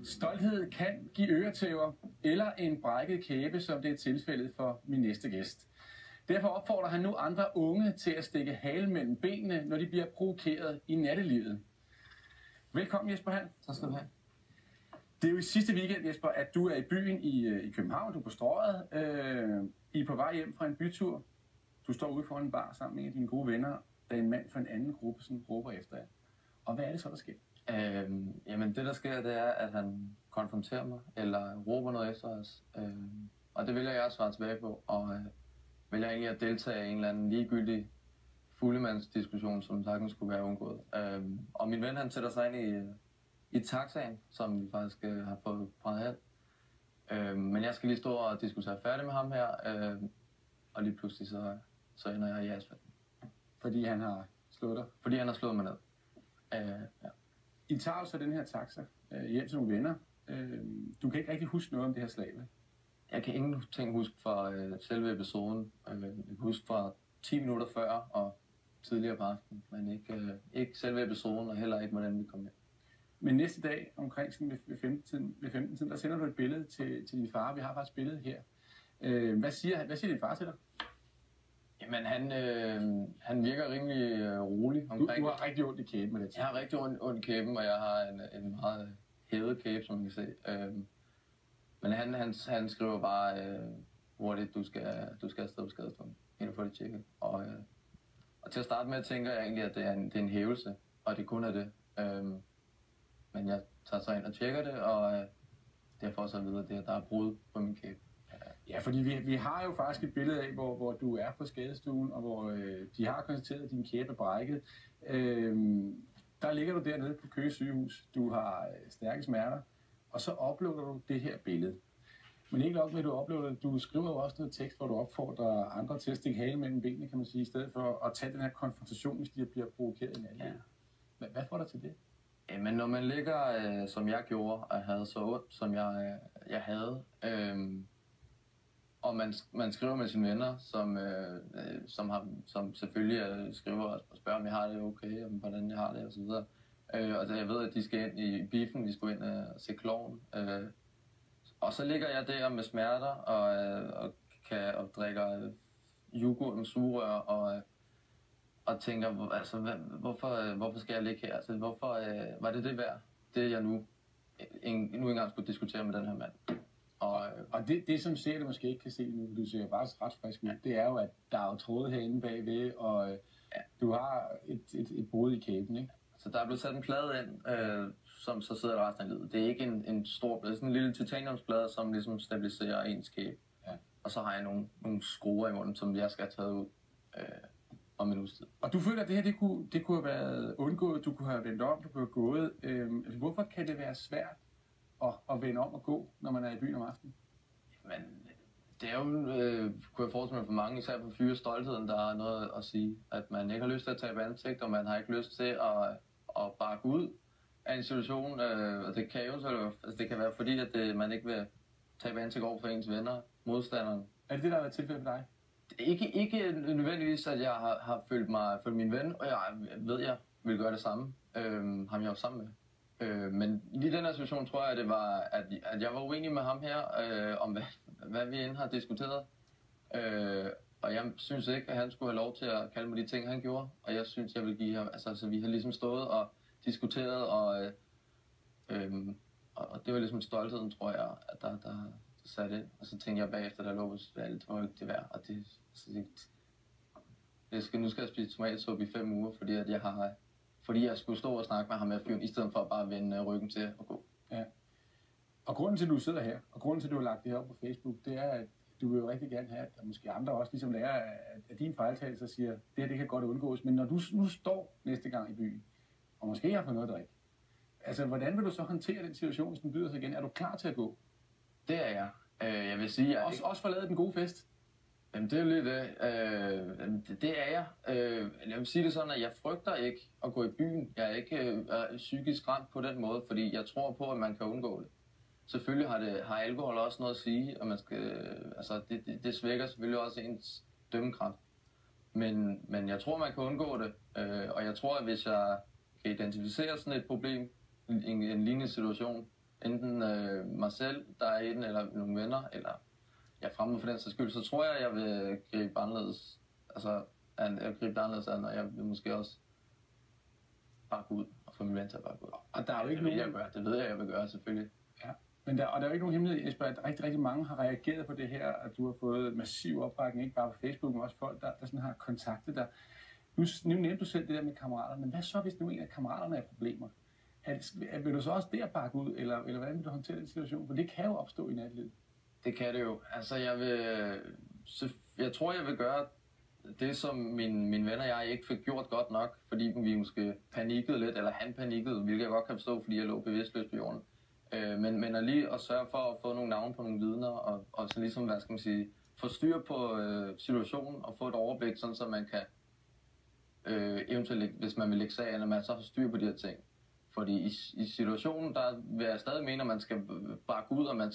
Stolthed kan give øretæver eller en brækket kæbe, som det er tilfældet for min næste gæst. Derfor opfordrer han nu andre unge til at stikke halen mellem benene, når de bliver provokeret i nattelivet. Velkommen Jesper Hald. Tak skal du have. Det er jo i sidste weekend, Jesper, at du er i byen i København. Du er på Strøget. I er på vej hjem fra en bytur. Du står ude foran en bar sammen med en af dine gode venner, da en mand fra en anden gruppe sådan råber efter jer. Og hvad er det så, der sker? Jamen det der sker, det er, at han konfronterer mig, eller råber noget efter os. Og det vælger jeg at svare tilbage på, og vælger egentlig at deltage i en eller anden ligegyldig fuldemandsdiskussion, som sagtens skulle være undgået. Og min ven, han sætter sig ind i taxaen, som vi faktisk har fået præget hen. Men jeg skal lige stå og diskutere færdig med ham her, og lige pludselig så ender jeg i asfalten. Fordi han har slået dig? Fordi han har slået mig ned. Ja. I tager så den her taxa hjem til nogle venner. Du kan ikke rigtig huske noget om det her slag, vel? Jeg kan ingenting huske fra selve episoden. Jeg kan huske fra 10 minutter før og tidligere på aftenen, men ikke selve episoden, og heller ikke, hvordan vi kom hjem. Men næste dag, omkring sådan ved 15-tiden, der sender du et billede til din far. Vi har faktisk billedet her. Hvad siger din far til dig? Jamen, han virker rimelig rolig omkring. Du har rigtig ondt i kæben med det. Jeg har rigtig ondt i kæben, og jeg har en meget hævet kæbe, som man kan se. Men han skriver bare hurtigt, du skal afsted på skadestuen, inden for det tjekke. Og til at starte med tænker jeg egentlig, at det er en hævelse, og det kun er det. Men jeg tager så ind og tjekker det, og derfor så videre det, at der er brud på min kæbe. Ja, fordi vi har jo faktisk et billede af, hvor du er på skadestuen, og hvor de har konstateret, at din kæbe er brækket. Der ligger du dernede på Køge sygehus. Du har stærke smerter, og så uploader du det her billede. Men ikke nok med, at du uploader det. Du skriver jo også noget tekst, hvor du opfordrer andre til at stikke halen mellem benene, kan man sige, i stedet for at tage den her konfrontation, hvis de bliver provokeret i natten. Ja. Hvad får dig til det? Men når man ligger, som jeg gjorde, og havde så ondt, som jeg havde, og man skriver med sine venner, som selvfølgelig skriver og spørger, om jeg har det okay, og hvordan jeg har det, og så videre. Og jeg ved, at de skal ind i biffen, vi skulle ind og se Klovn. Og så ligger jeg der med smerter, og drikker yoghurt med sugerør, og tænker, altså, hvorfor skal jeg ligge her? Altså, hvorfor var det værd, det jeg nu engang skulle diskutere med den her mand? Og det som ser det måske ikke kan se nu, du ser faktisk ret frisk ud, det er jo, at der er jo tråde herinde bagved, og du har et brud i kæben, ikke? Så der er blevet sat en plade ind, som så sidder resten af livet. Det er ikke en stor plade, det er sådan en lille titaniumsplade, som ligesom stabiliserer ens kæbe. Ja. Og så har jeg nogle skruer i munden, som jeg skal have taget ud om en uges tid. Og du føler, at det her det kunne have været undgået, du kunne have vendt om, du kunne have gået. Hvorfor kan det være svært at vende om og gå, når man er i byen om aftenen? Men det er jo, kunne jeg forestille mig for mange, især på fyre stoltheden, der er noget at sige. At man ikke har lyst til at tabe ansigt, og man har ikke lyst til at bakke ud af en situation. Og det kan jo altså det kan være fordi, at man ikke vil tabe ansigt over for ens venner, modstanderen. Er det det, der har været tilfældet for dig? Ikke nødvendigvis, at jeg har følt min ven, og jeg ved, jeg vil gøre det samme. Ham jeg var sammen med. Men i den her situation tror jeg, at det var, at jeg var uenig med ham her, om hvad vi end har diskuteret. Og jeg synes ikke, at han skulle have lov til at kalde mig de ting, han gjorde. Og jeg synes, jeg vil give ham, altså vi har ligesom stået og diskuteret, og det var ligesom stoltheden, tror jeg, at der satte ind. Og så tænkte jeg bagefter, der lå på alt, det var ikke det værd. Og nu skal jeg spise tomatsuppe i 5 uger, fordi jeg skulle stå og snakke med ham med fyren, i stedet for at bare vende ryggen til at gå. Ja. Og grunden til, at du sidder her, og grunden til, at du har lagt det her op på Facebook, det er, at du vil jo rigtig gerne have, at måske andre også ligesom lærer af dine fejltagelser og siger, det kan godt undgås. Men når du nu står næste gang i byen, og måske har fået noget at drikke, altså hvordan vil du så håndtere den situation, hvis den byder sig igen? Er du klar til at gå? Det er jeg. Jeg vil sige, også forlade den gode fest? Jamen det er jo lidt det. Det er jeg. Jeg vil sige det sådan, at jeg frygter ikke at gå i byen. Jeg er ikke psykisk ramt på den måde, fordi jeg tror på, at man kan undgå det. Selvfølgelig har alkohol også noget at sige, og man skal, det svækker selvfølgelig også ens dømmekraft. Men jeg tror, man kan undgå det, og jeg tror, at hvis jeg kan identificere sådan et problem, en lignende situation, enten mig selv, der er i den, eller nogle venner, eller jeg fremme for den sags skyld, så tror jeg vil gribe anderledes, altså jeg gribe anderledes an, og jeg vil måske også bare gå ud og få min ven til at bare gå ud. Og der er jo ikke nogen... Det ved jeg vil gøre, selvfølgelig. Ja. Men der er jo ikke nogen hemmelighed, Jesper, at rigtig mange har reageret på det her, at du har fået massiv opbakning, ikke bare på Facebook, men også folk, der sådan har kontaktet dig. Nu nævnte du selv det der med kammeraterne, men hvad så, hvis nu en af kammeraterne er problemer? Vil du så også der bakke ud, eller hvordan vil du håndtere den situation? For det kan jo opstå i natlivet. Det kan det jo. Altså, jeg tror, jeg vil gøre det, som mine venner og jeg ikke fik gjort godt nok, fordi vi måske panikkede lidt, eller han panikkede, hvilket jeg godt kan forstå, fordi jeg lå bevidstløs på jorden. Men at lige at sørge for at få nogle navne på nogle vidner, og så ligesom, hvad skal man sige, få styr på situationen og få et overblik, sådan så man kan eventuelt, hvis man vil lægge sagen, at man så har styr på de her ting. Fordi i situationen, der vil jeg stadig mene, at man skal bakke ud, og man